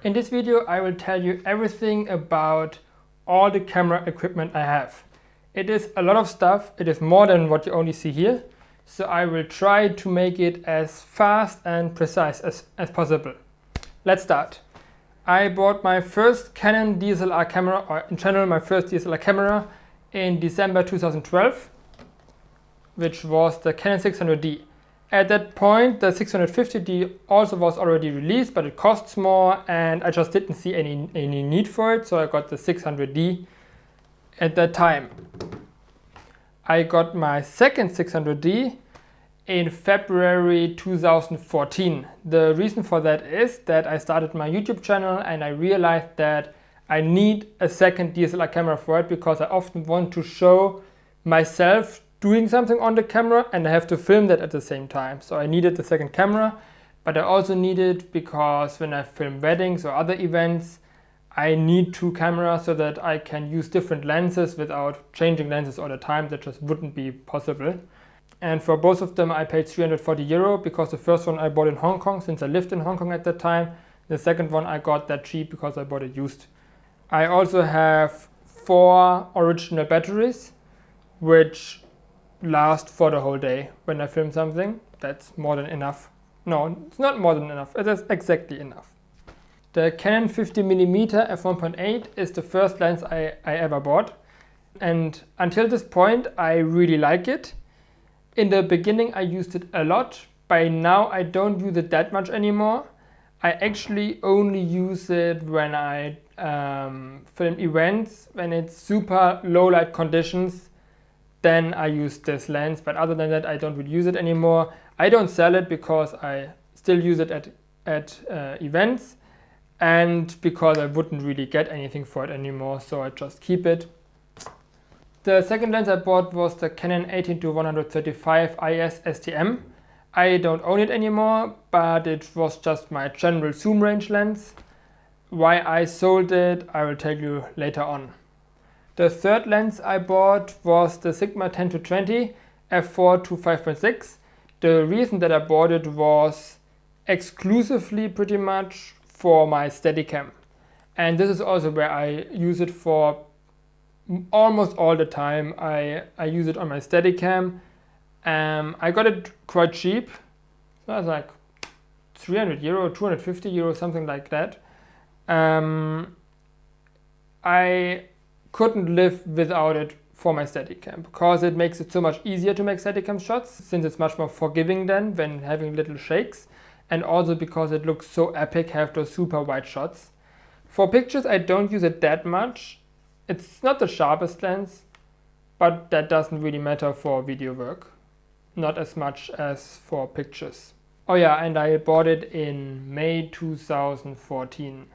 In this video I will tell you everything about all the camera equipment I have. It is a lot of stuff, it is more than what you only see here, so I will try to make it as fast and precise as possible. Let's start. I bought my first Canon DSLR camera, or in general my first DSLR camera, in December 2012, which was the Canon 600D. At that point the 650D also was already released, but it costs more and I just didn't see any need for it, so I got the 600D at that time. I got my second 600D in February 2014. The reason for that is that I started my YouTube channel and I realized that I need a second DSLR camera for it, because I often want to show myself doing something on the camera and I have to film that at the same time. So I needed the second camera, but I also need it because when I film weddings or other events, I need two cameras so that I can use different lenses without changing lenses all the time. That just wouldn't be possible. And for both of them I paid €340 because the first one I bought in Hong Kong since I lived in Hong Kong at that time. The second one I got that cheap because I bought it used. I also have 4 original batteries which last for the whole day. When I film something, that's more than enough. No, it's not more than enough, it is exactly enough. The Canon 50mm f1.8 is the first lens I ever bought, and until this point I really like it. In the beginning I used it a lot. By now I don't use it that much anymore. I actually only use it when I film events, when it's super low light conditions. Then I use this lens, but other than that I don't really use it anymore. I don't sell it because I still use it at events, and because I wouldn't really get anything for it anymore, so I just keep it. The second lens I bought was the Canon 18-135 IS STM. I don't own it anymore, but it was just my general zoom range lens. Why I sold it I will tell you later on. The third lens I bought was the Sigma 10-20 f4-5.6. The reason that I bought it was exclusively pretty much for my Steadicam. And this is also where I use it for almost all the time. I use it on my Steadicam. I got it quite cheap. So it's like €300, €250, something like that. I couldn't live without it for my Steadicam because it makes it so much easier to make Steadicam shots, since it's much more forgiving than when having little shakes, and also because it looks so epic, have those super wide shots. For pictures I don't use it that much. It's not the sharpest lens, but that doesn't really matter for video work, not as much as for pictures. Oh yeah, and I bought it in May 2014.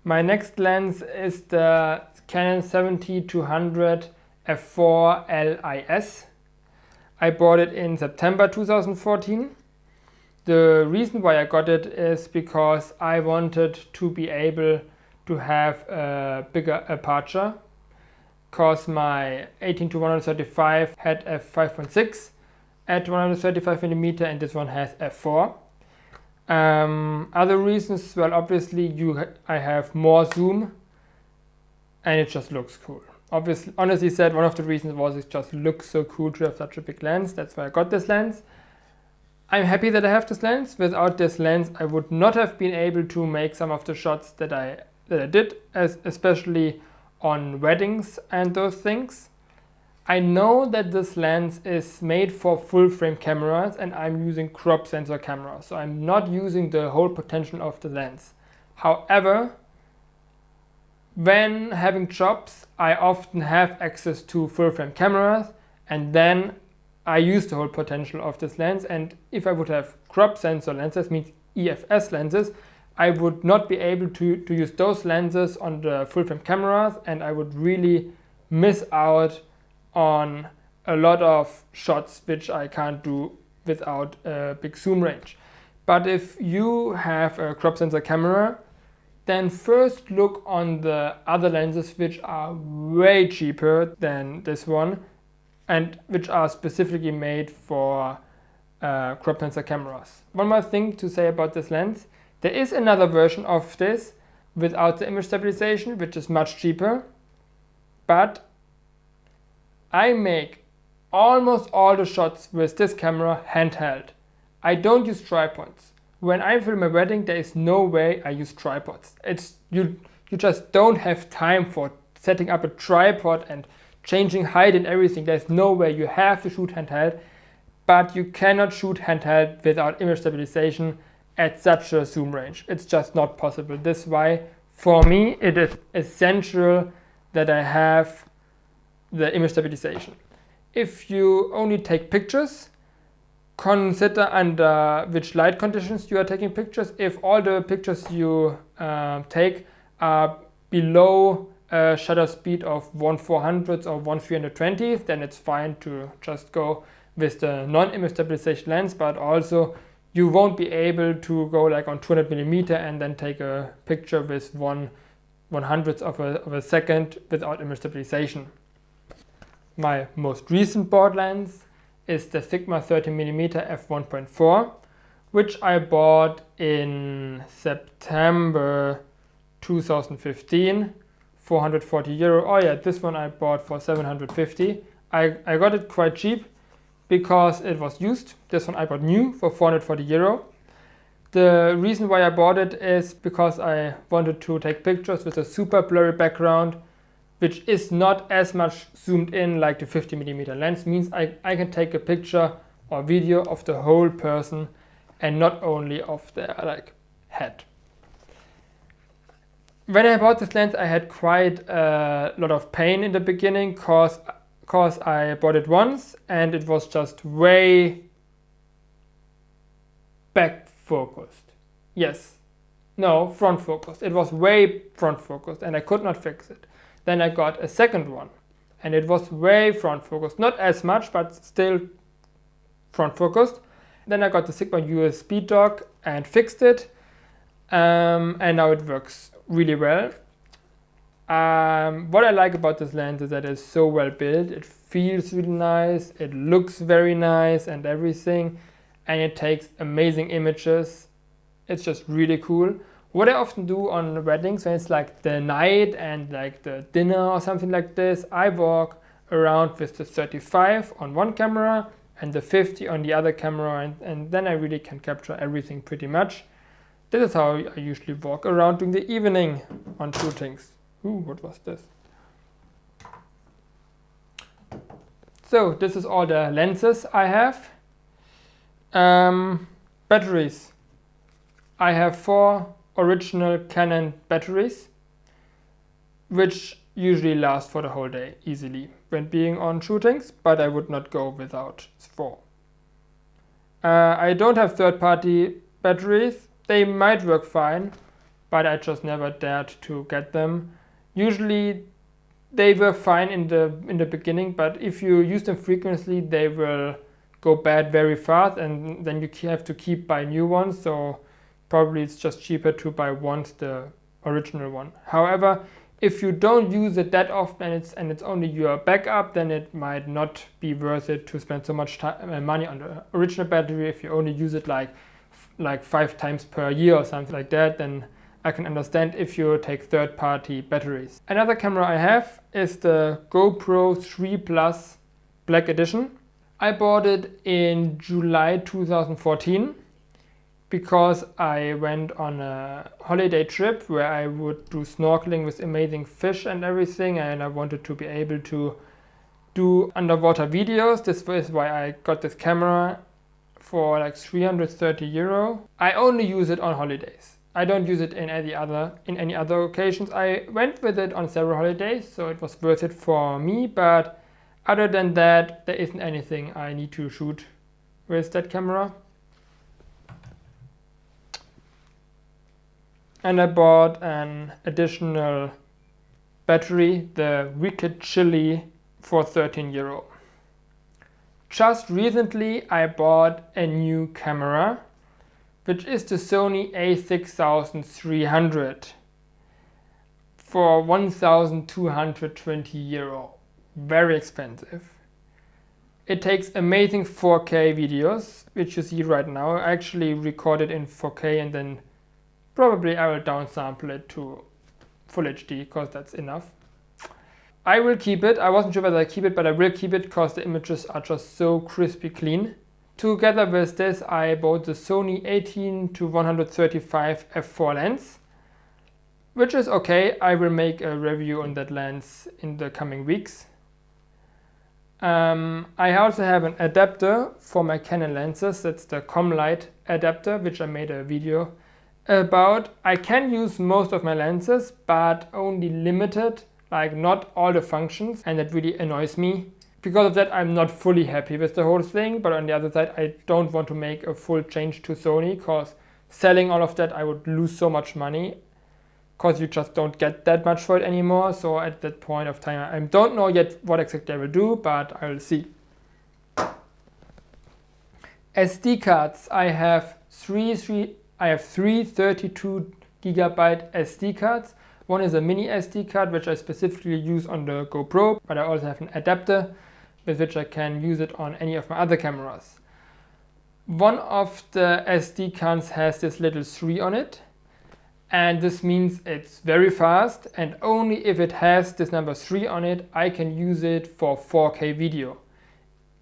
My next lens is the Canon 70-100 f4 LIS. I bought it in September 2014. The reason why I got it is because I wanted to be able to have a bigger aperture, because my 18-135 had f5.6 at 135mm and this one has f4. Other reasons, well, obviously I have more zoom and it just looks cool. Obviously, honestly said, one of the reasons was it just looks so cool to have such a big lens. That's why I got this lens. I'm happy that I have this lens. Without this lens I would not have been able to make some of the shots that I did, especially on weddings and those things. I know that this lens is made for full frame cameras and I'm using crop sensor cameras, so I'm not using the whole potential of the lens. However, when having jobs I often have access to full frame cameras, and then I use the whole potential of this lens. And if I would have crop sensor lenses, means EFS lenses, I would not be able to use those lenses on the full frame cameras, and I would really miss out on a lot of shots which I can't do without a big zoom range. But if you have a crop sensor camera, then first look on the other lenses which are way cheaper than this one and which are specifically made for crop sensor cameras. One more thing to say about this lens. There is another version of this, without the image stabilization, which is much cheaper, but I make almost all the shots with this camera handheld. I don't use tripods. When I film a wedding, there is no way I use tripods. You just don't have time for setting up a tripod and changing height and everything. There's no way. You have to shoot handheld, but you cannot shoot handheld without image stabilization at such a zoom range. It's just not possible. This is why, for me, it is essential that I have the image stabilization. If you only take pictures, consider under which light conditions you are taking pictures. If all the pictures you take are below a shutter speed of 1/400 or 1/320, then it's fine to just go with the non-image stabilization lens, but also you won't be able to go like on 200mm and then take a picture with 1/100th of a second without image stabilization. My most recent board lens is the Sigma 30mm f1.4, which I bought in September 2015, 440 euro. Oh yeah, this one I bought for 750. I got it quite cheap because it was used. This one I bought new for 440 euro. The reason why I bought it is because I wanted to take pictures with a super blurry background, which is not as much zoomed in like the 50mm lens. Means I can take a picture or video of the whole person and not only of their like head. When I bought this lens, I had quite a lot of pain in the beginning cause I bought it once and it was just way back focused. Yes, no, front focused. It was way front focused and I could not fix it. Then I got a second one and it was way front focused. Not as much, but still front focused. Then I got the Sigma USB dock and fixed it. And now it works really well. What I like about this lens is that it's so well built. It feels really nice. It looks very nice and everything. And it takes amazing images. It's just really cool. What I often do on weddings when it's like the night and like the dinner or something like this, I walk around with the 35 on one camera and the 50 on the other camera, and then I really can capture everything pretty much. This is how I usually walk around during the evening on shootings. Ooh, what was this? So this is all the lenses I have. Batteries. I have 4 original Canon batteries, which usually last for the whole day easily when being on shootings, but I would not go without 4. I don't have third-party batteries. They might work fine, but I just never dared to get them. Usually they work fine in the beginning, but if you use them frequently, they will go bad very fast, and then you have to keep buying new ones. So probably it's just cheaper to buy once the original one. However, if you don't use it that often and it's only your backup, then it might not be worth it to spend so much time and money on the original battery. If you only use it like 5 times per year or something like that, then I can understand if you take third-party batteries. Another camera I have is the GoPro 3 Plus Black Edition. I bought it in July 2014 because I went on a holiday trip where I would do snorkeling with amazing fish and everything, and I wanted to be able to do underwater videos. This is why I got this camera for like 330 euro. I only use it on holidays. I don't use it in any other occasions. I went with it on several holidays, so it was worth it for me, but other than that, there isn't anything I need to shoot with that camera. And I bought an additional battery, the Wicked Chili, for 13 euro. Just recently I bought a new camera, which is the Sony a6300 for 1,220 euro. Very expensive. It takes amazing 4K videos, which you see right now. I actually recorded in 4K and then probably I will downsample it to Full HD because that's enough. I will keep it. I wasn't sure whether I keep it, but I will keep it because the images are just so crispy clean. Together with this, I bought the Sony 18-135 f4 lens, which is okay. I will make a review on that lens in the coming weeks. I also have an adapter for my Canon lenses. That's the Commlite Adapter, which I made a video about. I can use most of my lenses, but only limited, like not all the functions, and that really annoys me. Because of that, I'm not fully happy with the whole thing, but on the other side, I don't want to make a full change to Sony, because selling all of that, I would lose so much money, because you just don't get that much for it anymore. So at that point of time, I don't know yet what exactly I will do, but I will see. SD cards, I have three 32 gigabyte SD cards. One is a mini SD card, which I specifically use on the GoPro, but I also have an adapter with which I can use it on any of my other cameras. One of the SD cards has this little 3 on it, and this means it's very fast, and only if it has this number 3 on it, I can use it for 4K video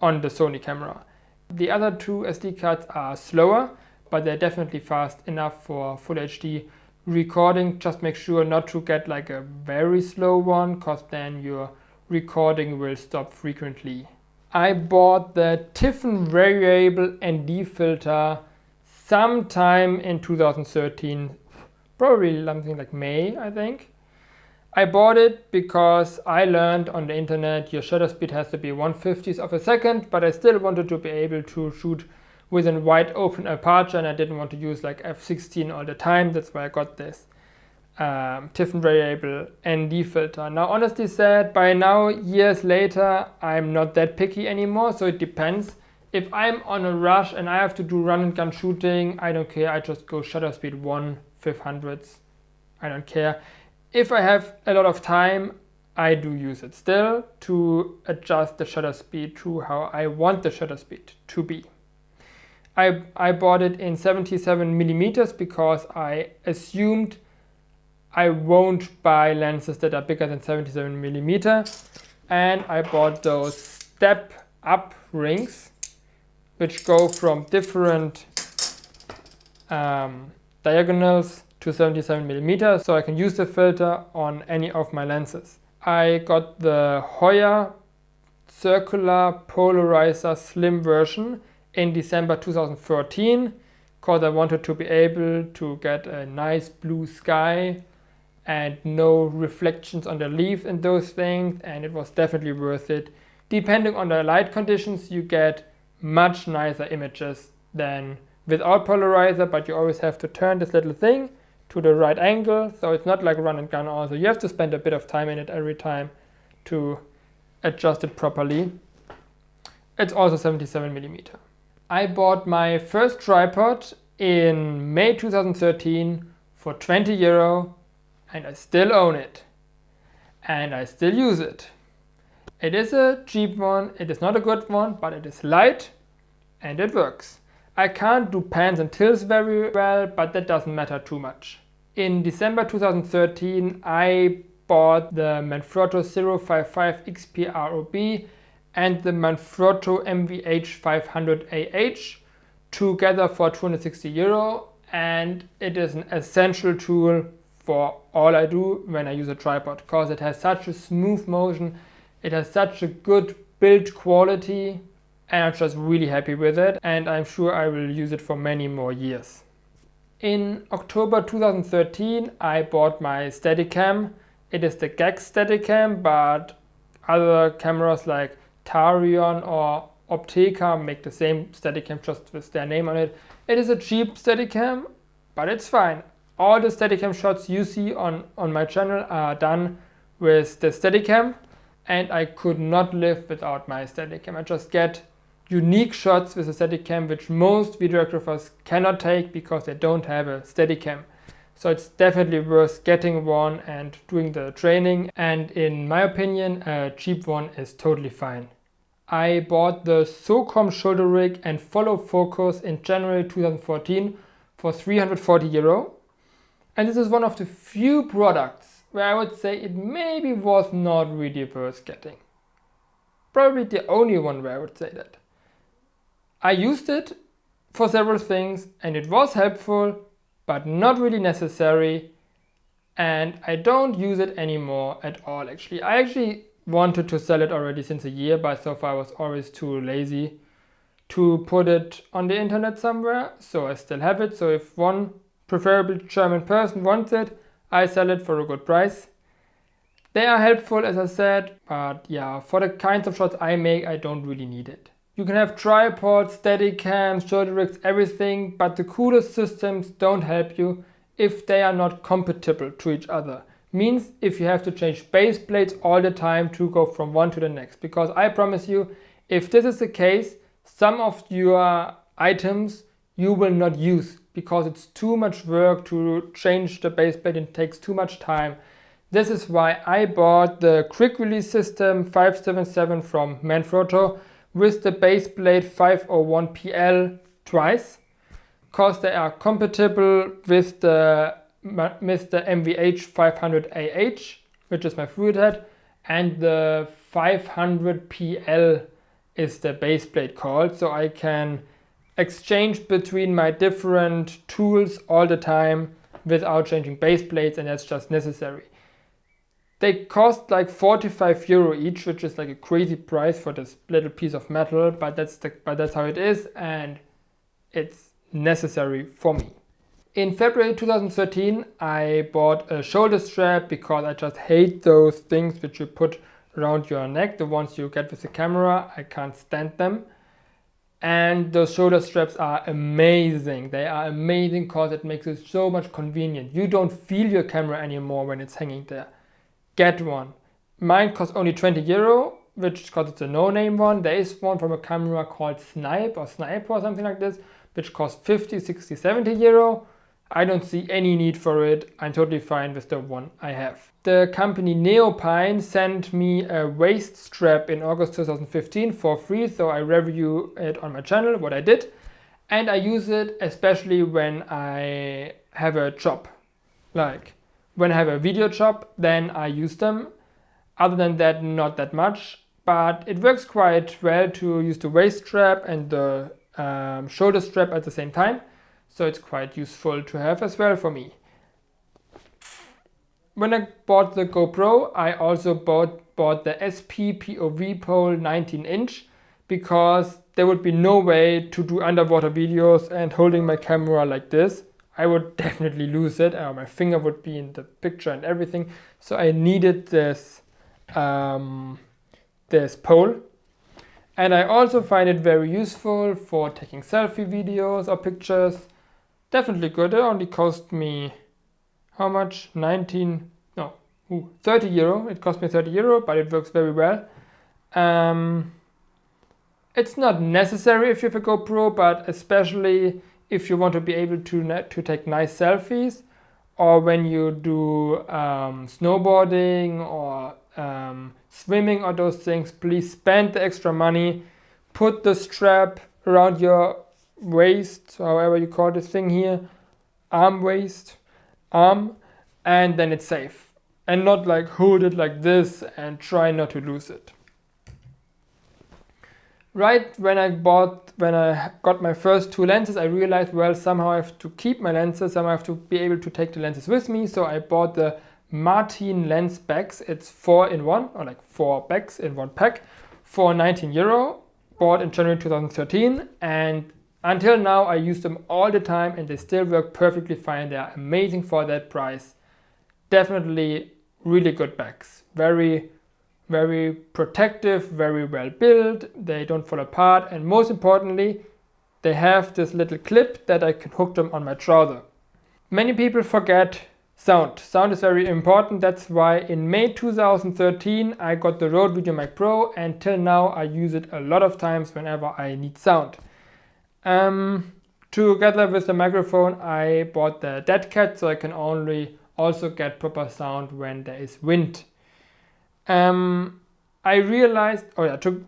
on the Sony camera. The other 2 SD cards are slower, but they're definitely fast enough for Full HD recording. Just make sure not to get like a very slow one, because then your recording will stop frequently. I bought the Tiffen variable ND filter sometime in 2013, probably something like May, I think. I bought it because I learned on the internet your shutter speed has to be 1/50th of a second, but I still wanted to be able to shoot with a wide open aperture, and I didn't want to use like f16 all the time. That's why I got this Tiffen variable ND filter. Now, honestly said, by now, years later, I'm not that picky anymore, so it depends. If I'm on a rush and I have to do run and gun shooting, I don't care. I just go shutter speed 1/500th. I don't care. If I have a lot of time, I do use it still to adjust the shutter speed to how I want the shutter speed to be. I bought it in 77 millimeters because I assumed I won't buy lenses that are bigger than 77 millimeter, and I bought those step up rings which go from different diagonals to 77 millimeters, so I can use the filter on any of my lenses. I got the Hoya circular polarizer slim version in December 2013 because I wanted to be able to get a nice blue sky and no reflections on the leaves and those things, and it was definitely worth it. Depending on the light conditions, you get much nicer images than without polarizer, but you always have to turn this little thing to the right angle, so it's not like run and gun also. You have to spend a bit of time in it every time to adjust it properly. It's also 77 millimeter. I bought my first tripod in May 2013 for 20 euro, and I still own it. And I still use it. It is a cheap one, it is not a good one, but it is light and it works. I can't do pans and tilts very well, but that doesn't matter too much. In December 2013, I bought the Manfrotto 055 XP ROB and the Manfrotto MVH 500 AH together for 260 euro, and it is an essential tool for all I do when I use a tripod, because it has such a smooth motion, it has such a good build quality, and I'm just really happy with it, and I'm sure I will use it for many more years. In October 2013, I bought my Steadicam. It is the GEX Steadycam, but other cameras like Tarion or Opteka make the same Steadicam just with their name on it. It is a cheap Steadicam, but it's fine. All the Steadicam shots you see on my channel are done with the Steadicam, and I could not live without my Steadicam. I just get unique shots with a Steadicam which most videographers cannot take because they don't have a Steadicam. So it's definitely worth getting one and doing the training, and in my opinion a cheap one is totally fine. I bought the SOCOM shoulder rig and follow focus in January 2014 for 340 euro, and this is one of the few products where I would say it maybe was not really worth getting. Probably the only one where I would say that. I used it for several things and it was helpful, but not really necessary, and I don't use it anymore at all actually. I actually wanted to sell it already since a year, but so far I was always too lazy to put it on the internet somewhere, so I still have it. So if one preferably German person wants it, I sell it for a good price. They are helpful, as I said, but yeah, for the kinds of shots I make, I don't really need it. You can have tripods, Steadicams, shoulder rigs, everything, but the coolest systems don't help you if they are not compatible to each other. Means if you have to change base plates all the time to go from one to the next. Because I promise you, if this is the case, some of your items you will not use because it's too much work to change the base plate and it takes too much time. This is why I bought the quick release system 577 from Manfrotto with the base plate 501 PL twice, because they are compatible with the MVH 500 AH, which is my fluid head, and the 500 PL is the base plate called, so I can exchange between my different tools all the time without changing base plates, and that's just necessary. They cost like 45 euro each, which is like a crazy price for this little piece of metal, but that's how it is, and it's necessary for me. In February 2013, I bought a shoulder strap because I just hate those things which you put around your neck, the ones you get with the camera. I can't stand them. And those shoulder straps are amazing. They are amazing because it makes it so much convenient. You don't feel your camera anymore when it's hanging there. Get one. Mine costs only 20 euro, which because it's a no-name one. There is one from a camera called Snipe or something like this, which costs 50, 60, 70 euro. I don't see any need for it. I'm totally fine with the one I have. The company Neopine sent me a waist strap in August 2015 for free, so I review it on my channel, what I did. And I use it especially when I have a job. Like when I have a video job, then I use them. Other than that, not that much. But it works quite well to use the waist strap and the shoulder strap at the same time. So it's quite useful to have as well for me. When I bought the GoPro, I also bought the SP POV Pole 19-inch because there would be no way to do underwater videos and holding my camera like this. I would definitely lose it, or my finger would be in the picture and everything. So I needed this pole. And I also find it very useful for taking selfie videos or pictures. Definitely good. It only cost me, how much? 30 euro. It cost me 30 euro, but it works very well. It's not necessary if you have a GoPro, but especially if you want to be able to take nice selfies, or when you do snowboarding or swimming or those things, please spend the extra money. Put the strap around your waist, however you call this thing here, arm, and then it's safe. And not like hold it like this and try not to lose it. Right when I got my first two lenses, I realized, well, somehow I have to keep my lenses, somehow I have to be able to take the lenses with me, so I bought the Matin Lens Bags. It's 4-in-1, or like 4 bags in one pack, for 19 euro, bought in January 2013, and until now I use them all the time and they still work perfectly fine. They are amazing for that price. Definitely really good bags. Very, very protective, very well built. They don't fall apart, and most importantly, they have this little clip that I can hook them on my trouser. Many people forget sound. Sound is very important. That's why in May 2013 I got the Rode VideoMic Pro, and till now I use it a lot of times whenever I need sound. Together with the microphone I bought the Dead Cat, so I can also get proper sound when there is wind. I realized,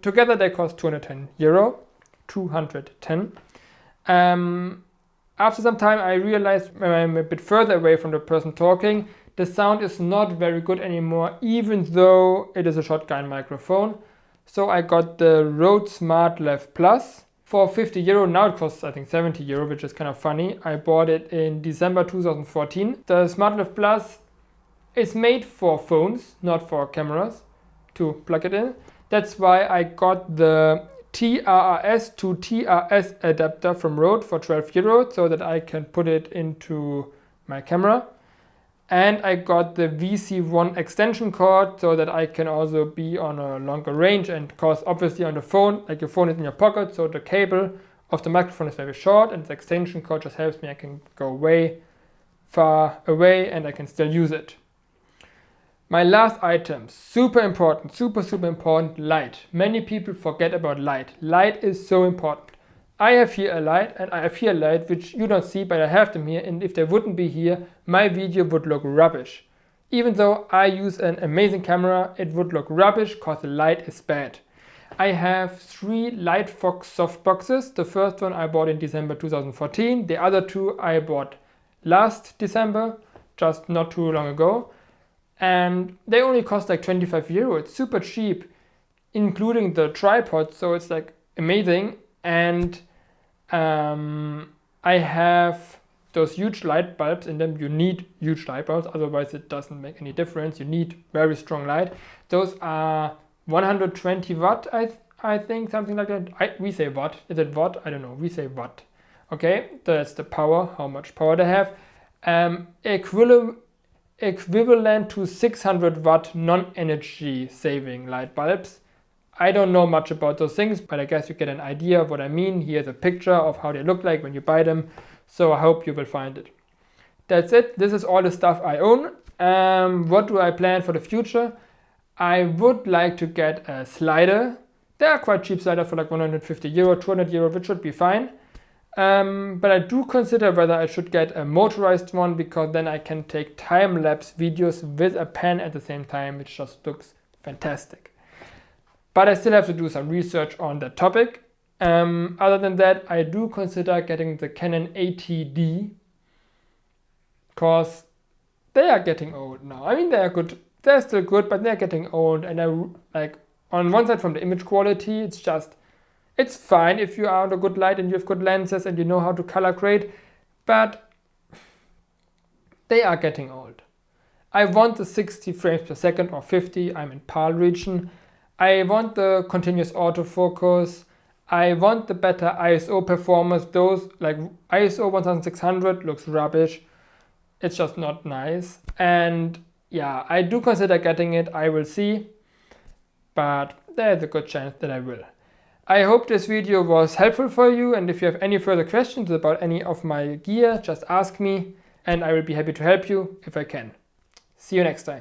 together they cost 210 euro. 210. After some time I realized when I'm a bit further away from the person talking the sound is not very good anymore, even though it is a shotgun microphone. So I got the Rode SmartLav Plus for 50 euro. Now it costs, I think, 70 euro, which is kind of funny. I bought it in December 2014. The SmartLav Plus is made for phones, not for cameras, to plug it in. That's why I got the TRRS to TRRS adapter from Rode for 12 euros, so that I can put it into my camera. And I got the VC1 extension cord so that I can also be on a longer range, and because obviously on the phone, like your phone is in your pocket, so the cable of the microphone is very short, and the extension cord just helps me. I can go way far away and I can still use it. My last item, super important, super important, light. Many people forget about light. Light is so important. I have here a light and I have here a light which you don't see, but I have them here, and if they wouldn't be here, my video would look rubbish. Even though I use an amazing camera, it would look rubbish because the light is bad. I have 3 Lightfox Softboxes. The first one I bought in December 2014. The other 2 I bought last December, just not too long ago. And they only cost like 25 euro. It's super cheap, including the tripod, so it's like amazing. And I have those huge light bulbs in them. You need huge light bulbs, otherwise it doesn't make any difference. You need very strong light. Those are 120 watt, I think, something like that. We say watt. Is it watt? I don't know. We say watt. Okay, that's the power, how much power they have. Equivalent to 600 watt non-energy saving light bulbs. I don't know much about those things, but I guess you get an idea of what I mean. Here's a picture of how they look like when you buy them. So I hope you will find it. That's it. This is all the stuff I own. What do I plan for the future? I would like to get a slider. They are quite cheap sliders for like 150 euro, 200 euro, which should be fine. But I do consider whether I should get a motorized one, because then I can take time-lapse videos with a pen at the same time, which just looks fantastic. But I still have to do some research on that topic. Other than that, I do consider getting the Canon 80D, because they are getting old now. I mean, they are good. They're still good, but they're getting old. And I like, on one side, from the image quality, it's fine if you are under good light and you have good lenses and you know how to color grade, but they are getting old. I want the 60 frames per second or 50. I'm in PAL region. I want the continuous autofocus. I want the better ISO performance. Those, like ISO 1600 looks rubbish. It's just not nice. And yeah, I do consider getting it. I will see. But there's a good chance that I will. I hope this video was helpful for you. And if you have any further questions about any of my gear, just ask me and I will be happy to help you if I can. See you next time.